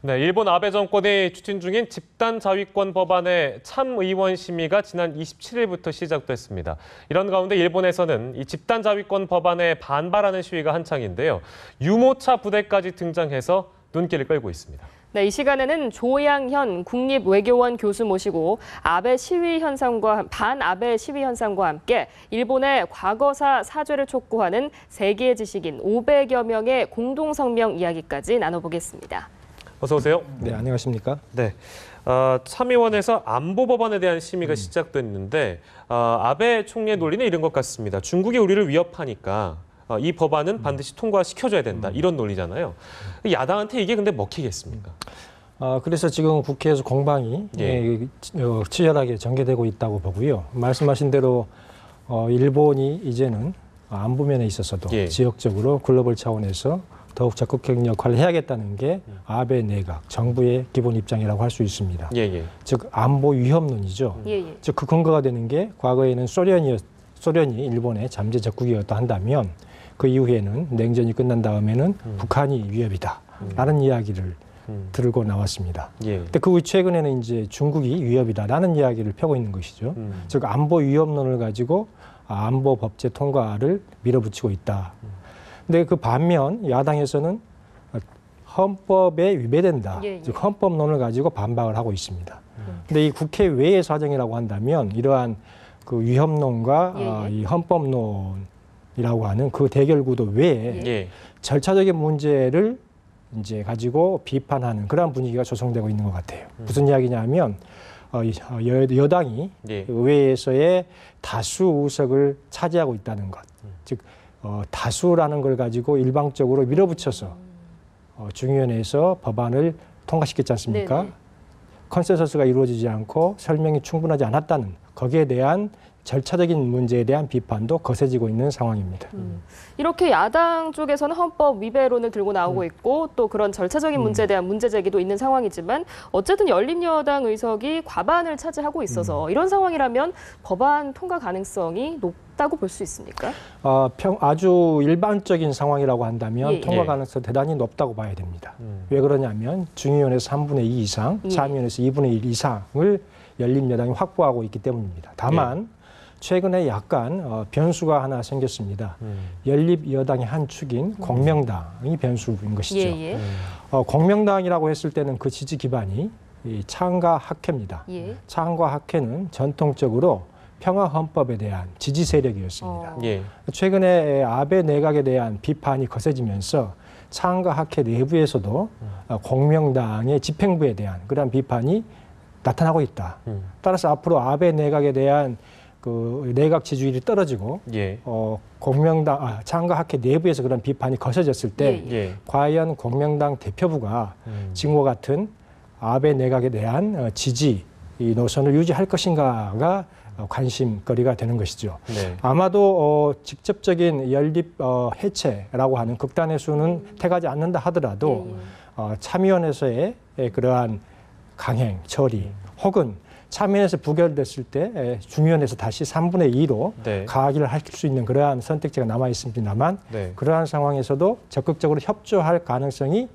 네, 일본 아베 정권이 추진 중인 집단자위권 법안의 참의원 심의가 지난 27일부터 시작됐습니다. 이런 가운데 일본에서는 이 집단자위권 법안에 반발하는 시위가 한창인데요. 유모차 부대까지 등장해서 눈길을 끌고 있습니다. 네, 이 시간에는 조양현 국립외교원 교수 모시고 반아베 시위 현상과 함께 일본의 과거사 사죄를 촉구하는 세계 지식인 500여 명의 공동성명 이야기까지 나눠보겠습니다. 어서 오세요. 네, 안녕하십니까? 네, 참의원에서 안보 법안에 대한 심의가 시작됐는데 아베 총리의 논리는 이런 것 같습니다. 중국이 우리를 위협하니까 이 법안은 반드시 통과시켜줘야 된다. 이런 논리잖아요. 야당한테 이게 근데 먹히겠습니까? 그래서 지금 국회에서 공방이 치열하게 전개되고 있다고 보고요. 말씀하신 대로 일본이 이제는 안보면에 있어서도 지역적으로 글로벌 차원에서 더욱 적극적인 역할을 해야겠다는 게 아베 내각, 정부의 기본 입장이라고 할 수 있습니다. 즉 안보 위협론이죠. 즉 그 근거가 되는 게 과거에는 소련이 일본의 잠재 적국이었다 한다면 그 이후에는 냉전이 끝난 다음에는 북한이 위협이다라는 이야기를 들고 나왔습니다. 근데 그 후 최근에는 이제 중국이 위협이다라는 이야기를 펴고 있는 것이죠. 즉 안보 위협론을 가지고 안보 법제 통과를 밀어붙이고 있다. 근데 그 반면 야당에서는 헌법에 위배된다. 즉 헌법론을 가지고 반박을 하고 있습니다. 근데 이 국회 외의 사정이라고 한다면 이러한 그 위협론과 이 헌법론이라고 하는 그 대결 구도 외에 절차적인 문제를 이제 가지고 비판하는 그러한 분위기가 조성되고 있는 것 같아요. 무슨 이야기냐면 여당이 의회에서의 다수 의석을 차지하고 있다는 것. 즉 다수라는 걸 가지고 일방적으로 밀어붙여서 중의원에서 법안을 통과시켰지 않습니까? 컨센서스가 이루어지지 않고 설명이 충분하지 않았다는 거기에 대한 절차적인 문제에 대한 비판도 거세지고 있는 상황입니다. 이렇게 야당 쪽에서는 헌법 위배론을 들고 나오고 있고 또 그런 절차적인 문제에 대한 문제 제기도 있는 상황이지만 어쨌든 열린여당 의석이 과반을 차지하고 있어서 이런 상황이라면 법안 통과 가능성이 높다고 볼 수 있습니까? 아주 일반적인 상황이라고 한다면 통과 가능성이 대단히 높다고 봐야 됩니다. 왜 그러냐면 중의원에서 3분의 2 이상, 참의원에서 2분의 1 이상을 열린여당이 확보하고 있기 때문입니다. 다만 최근에 약간 변수가 하나 생겼습니다. 연립여당의 한 축인 공명당이 변수인 것이죠. 공명당이라고 했을 때는 그 지지 기반이 창가학회입니다. 창가학회는 전통적으로 평화헌법에 대한 지지 세력이었습니다. 최근에 아베 내각에 대한 비판이 거세지면서 창가학회 내부에서도 공명당의 집행부에 대한 그런 비판이 나타나고 있다. 따라서 앞으로 아베 내각에 대한 그 내각 지지율이 떨어지고 창가학회 내부에서 그런 비판이 거세졌을 때 과연 공명당 대표부가 지금과 같은 아베 내각에 대한 지지 이 노선을 유지할 것인가가 관심거리가 되는 것이죠. 아마도 직접적인 연립 해체라고 하는 극단의 수는 택하지 않는다 하더라도 참의원에서의 그러한 강행, 처리 혹은 참의원에서 부결됐을 때 중의원에서 다시 3분의 2로 가하기를 할 수 있는 그러한 선택지가 남아 있습니다만 그러한 상황에서도 적극적으로 협조할 가능성이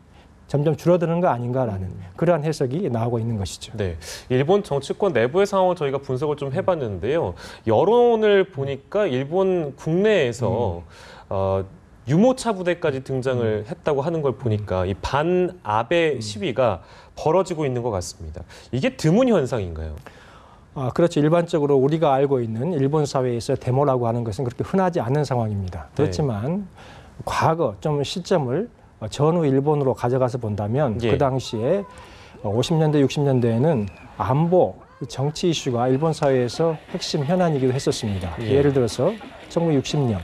점점 줄어드는 거 아닌가라는 그러한 해석이 나오고 있는 것이죠. 일본 정치권 내부의 상황을 저희가 분석을 좀 해봤는데요. 여론을 보니까 일본 국내에서 유모차 부대까지 등장을 했다고 하는 걸 보니까 이 반아베 시위가 벌어지고 있는 것 같습니다. 이게 드문 현상인가요? 그렇죠. 일반적으로 우리가 알고 있는 일본 사회에서 데모라고 하는 것은 그렇게 흔하지 않은 상황입니다. 그렇지만 과거 좀 시점을 전후 일본으로 가져가서 본다면 그 당시에 50년대, 60년대에는 안보, 정치 이슈가 일본 사회에서 핵심 현안이기도 했었습니다. 예를 들어서 1960년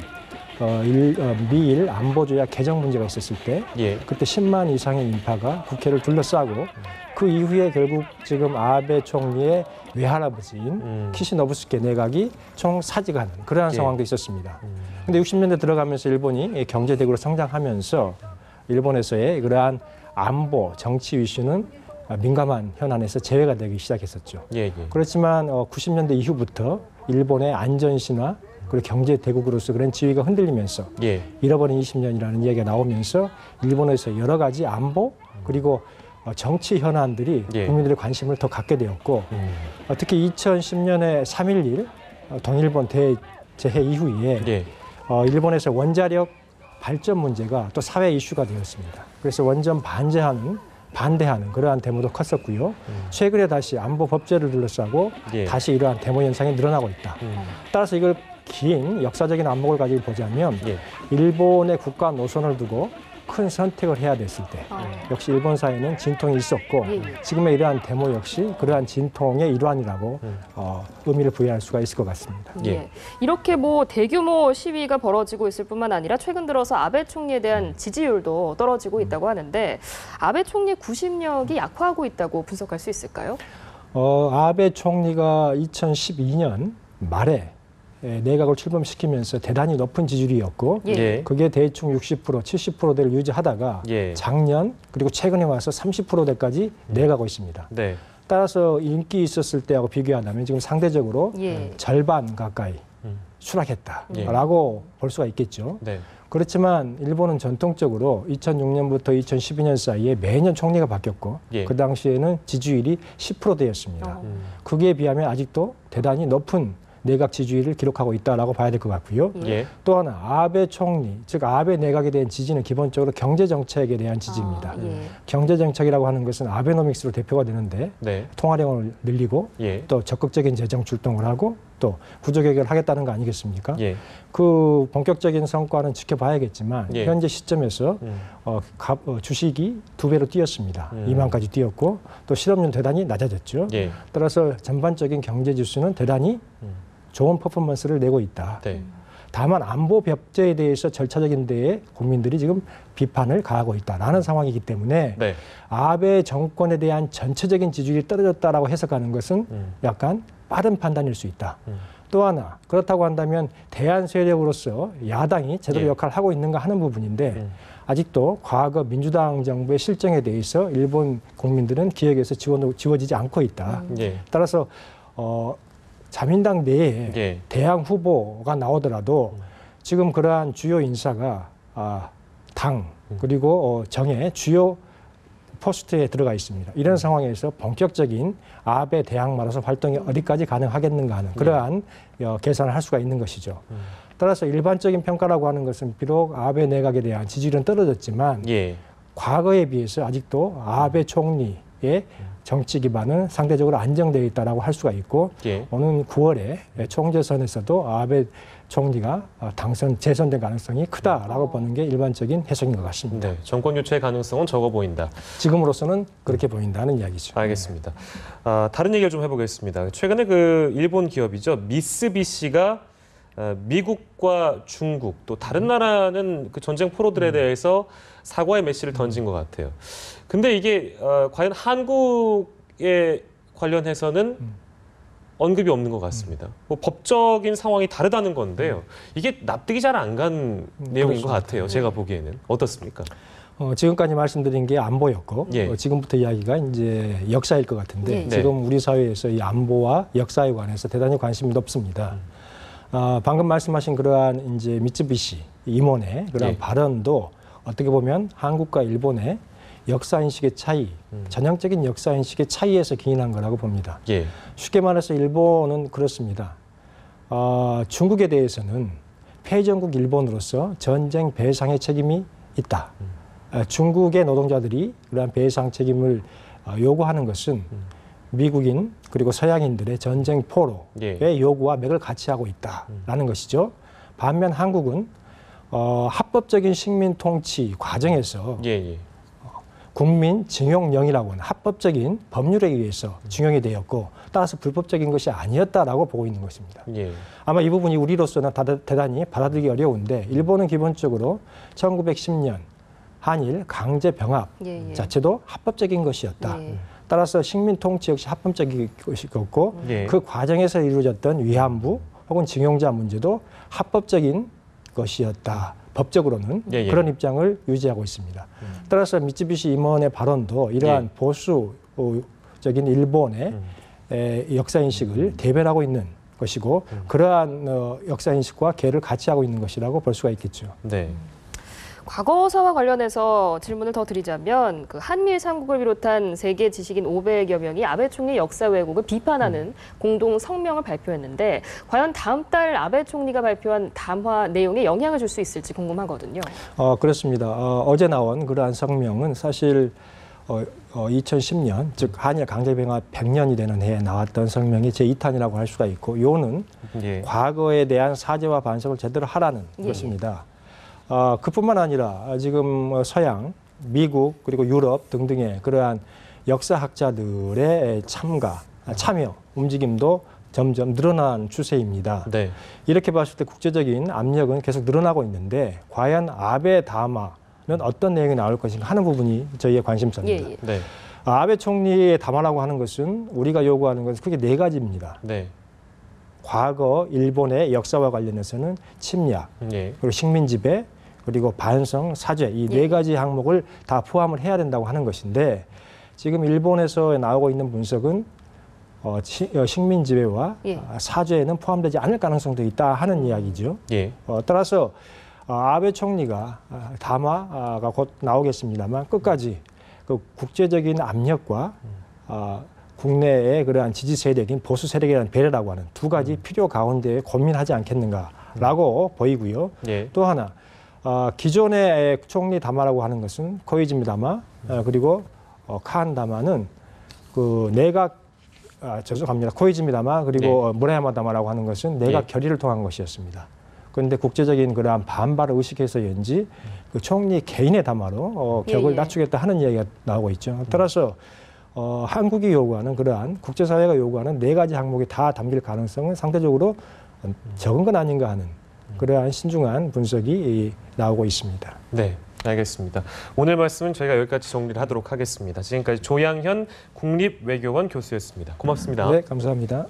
미일 안보조약 개정 문제가 있었을 때 그때 10만 이상의 인파가 국회를 둘러싸고 그 이후에 결국 지금 아베 총리의 외할아버지인 키시노부스케 내각이 총사직하는 그러한 상황도 있었습니다. 그런데 60년대 들어가면서 일본이 경제대국으로 성장하면서 일본에서의 그러한 안보, 정치 이슈는 민감한 현안에서 제외가 되기 시작했었죠. 그렇지만 90년대 이후부터 일본의 안전신화 그리고 경제 대국으로서 그런 지위가 흔들리면서 잃어버린 20년이라는 이야기가 나오면서 일본에서 여러 가지 안보 그리고 정치 현안들이 예. 국민들의 관심을 더 갖게 되었고 특히 2010년에 3.11 동일본 대재해 이후에 예. 일본에서 원자력 발전 문제가 또 사회 이슈가 되었습니다. 그래서 원전 반대하는 그러한 데모도 컸었고요. 최근에 다시 안보 법제를 둘러싸고 예. 다시 이러한 데모 현상이 늘어나고 있다. 따라서 이걸 긴 역사적인 안목을 가지고 보자면 예. 일본의 국가 노선을 두고 큰 선택을 해야 됐을 때 역시 일본 사회는 진통이 있었고 지금의 이러한 데모 역시 그러한 진통의 일환이라고 의미를 부여할 수가 있을 것 같습니다. 예. 이렇게 뭐 대규모 시위가 벌어지고 있을 뿐만 아니라 최근 들어서 아베 총리에 대한 지지율도 떨어지고 있다고 하는데 아베 총리의 구심력이 약화하고 있다고 분석할 수 있을까요? 아베 총리가 2012년 말에 내각을 출범시키면서 대단히 높은 지지율이었고 예. 그게 대충 60%, 70%대를 유지하다가 예. 작년 그리고 최근에 와서 30%대까지 내가고 있습니다. 네. 따라서 인기 있었을 때하고 비교한다면 지금 상대적으로 예. 절반 가까이 추락했다라고 볼 수가 있겠죠. 네. 그렇지만 일본은 전통적으로 2006년부터 2012년 사이에 매년 총리가 바뀌었고 예. 그 당시에는 지지율이 10%대였습니다. 그에 비하면 아직도 대단히 높은 내각 지지율을 기록하고 있다라고 봐야 될 것 같고요. 예. 또 하나 아베 총리, 즉 아베 내각에 대한 지지는 기본적으로 경제 정책에 대한 지지입니다. 예. 경제 정책이라고 하는 것은 아베노믹스로 대표가 되는데 네. 통화량을 늘리고 예. 또 적극적인 재정 출동을 하고 또 구조 개혁을 하겠다는 거 아니겠습니까? 예. 그 본격적인 성과는 지켜봐야겠지만 예. 현재 시점에서 주식이 2배로 뛰었습니다. 2만까지 뛰었고 또 실업률은 대단히 낮아졌죠. 예. 따라서 전반적인 경제 지수는 대단히 좋은 퍼포먼스를 내고 있다. 네. 다만 안보 법제에 대해서 절차적인 데에 국민들이 지금 비판을 가하고 있다라는 상황이기 때문에 네. 아베 정권에 대한 전체적인 지지율이 떨어졌다라고 해석하는 것은 약간 빠른 판단일 수 있다. 또 하나 그렇다고 한다면 대안 세력으로서 야당이 제대로 예. 역할을 하고 있는가 하는 부분인데 아직도 과거 민주당 정부의 실정에 대해서 일본 국민들은 기억에서 지워지지 않고 있다. 예. 따라서 자민당 내에 예. 대항 후보가 나오더라도 지금 그러한 주요 인사가 당 그리고 정의 주요 포스트에 들어가 있습니다. 이런 상황에서 본격적인 아베 대항마로서 활동이 어디까지 가능하겠는가 하는 그러한 계산을 할 수가 있는 것이죠. 따라서 일반적인 평가라고 하는 것은 비록 아베 내각에 대한 지지율은 떨어졌지만 예. 과거에 비해서 아직도 아베 총리의 정치 기반은 상대적으로 안정되어 있다라고 할 수가 있고 예. 오는 9월에 총재선에서도 아베 총리가 재선될 가능성이 크다라고 보는 게 일반적인 해석인 것 같습니다. 네. 정권 교체의 가능성은 적어 보인다. 지금으로서는 그렇게 보인다는 이야기죠. 알겠습니다. 다른 얘기를 좀 해보겠습니다. 최근에 그 일본 기업이죠. 미쓰비시가 미국과 중국 또 다른 나라는 그 전쟁 포로들에 대해서 사과의 메시지를 던진 것 같아요. 근데 이게 과연 한국에 관련해서는 언급이 없는 것 같습니다. 뭐 법적인 상황이 다르다는 건데요. 이게 납득이 잘 안 간 내용인 것 같아요. 제가 보기에는 어떻습니까? 지금까지 말씀드린 게 안보였고 예. 지금부터 이야기가 이제 역사일 것 같은데 예. 지금 우리 사회에서 이 안보와 역사에 관해서 대단히 관심이 높습니다. 방금 말씀하신 그러한 이제 미쓰비시 임원의 그러한 예. 발언도 어떻게 보면 한국과 일본의 역사인식의 차이, 전형적인 역사인식의 차이에서 기인한 거라고 봅니다. 예. 쉽게 말해서 일본은 그렇습니다. 중국에 대해서는 패전국 일본으로서 전쟁 배상의 책임이 있다. 중국의 노동자들이 그러한 배상 책임을 요구하는 것은 미국인 그리고 서양인들의 전쟁 포로의 예. 요구와 맥을 같이 하고 있다라는 것이죠. 반면 한국은 합법적인 식민 통치 과정에서 예. 예. 국민 징용령이라고 하는 합법적인 법률에 의해서 징용이 되었고 따라서 불법적인 것이 아니었다라고 보고 있는 것입니다. 예. 아마 이 부분이 우리로서는 대단히 받아들이기 어려운데 일본은 기본적으로 1910년 한일 강제 병합 예. 자체도 합법적인 것이었다. 예. 따라서 식민 통치 역시 합법적인 것이었고 예. 그 과정에서 이루어졌던 위안부 혹은 징용자 문제도 합법적인 것이었다. 법적으로는 예. 그런 입장을 유지하고 있습니다. 따라서 미쓰비시 임원의 발언도 이러한 보수적인 일본의 역사인식을 대변하고 있는 것이고 그러한 역사인식과 개를 같이 하고 있는 것이라고 볼 수가 있겠죠. 네. 과거사와 관련해서 질문을 더 드리자면 그 한미일 삼국을 비롯한 세계 지식인 500여 명이 아베 총리 역사 왜곡을 비판하는 공동 성명을 발표했는데 과연 다음 달 아베 총리가 발표한 담화 내용에 영향을 줄 수 있을지 궁금하거든요. 그렇습니다. 어제 나온 그러한 성명은 사실 2010년, 즉 한일 강제병합 100년이 되는 해에 나왔던 성명이 제2탄이라고 할 수가 있고, 요는 과거에 대한 사죄와 반성을 제대로 하라는 것입니다. 그뿐만 아니라 지금 서양, 미국 그리고 유럽 등등의 그러한 역사학자들의 참여, 움직임도 점점 늘어난 추세입니다. 네. 이렇게 봤을 때 국제적인 압력은 계속 늘어나고 있는데 과연 아베 담화는 어떤 내용이 나올 것인가 하는 부분이 저희의 관심사입니다. 네. 아베 총리의 담화라고 하는 것은 우리가 요구하는 것은 크게 네 가지입니다. 네. 과거 일본의 역사와 관련해서는 침략, 그리고 식민 지배, 그리고 반성, 사죄 이 네 가지 항목을 다 포함을 해야 된다고 하는 것인데 지금 일본에서 나오고 있는 분석은 식민 지배와 사죄에는 포함되지 않을 가능성도 있다 하는 이야기죠. 따라서 아베 총리가 담화가 곧 나오겠습니다만 끝까지 그 국제적인 압력과 국내의 그러한 지지 세력인 보수 세력이라는 배려라고 하는 두 가지 필요 가운데 고민하지 않겠는가라고 보이고요. 또 하나 기존의 총리 담화라고 하는 것은 코이즈미 담화 그리고 칸 담화는 그 내각 죄송합니다. 코이즈미 담화 그리고 무라야마 담화라고 하는 것은 내각 결의를 통한 것이었습니다. 그런데 국제적인 그러한 반발을 의식해서인지 그 총리 개인의 담화로 격을 낮추겠다 하는 이야기가 나오고 있죠. 따라서 한국이 요구하는 그러한 국제사회가 요구하는 네 가지 항목이 다 담길 가능성은 상대적으로 적은 건 아닌가 하는 그러한 신중한 분석이 나오고 있습니다. 네, 알겠습니다. 오늘 말씀은 저희가 여기까지 정리를 하도록 하겠습니다. 지금까지 조양현 국립외교원 교수였습니다. 고맙습니다. 네, 감사합니다.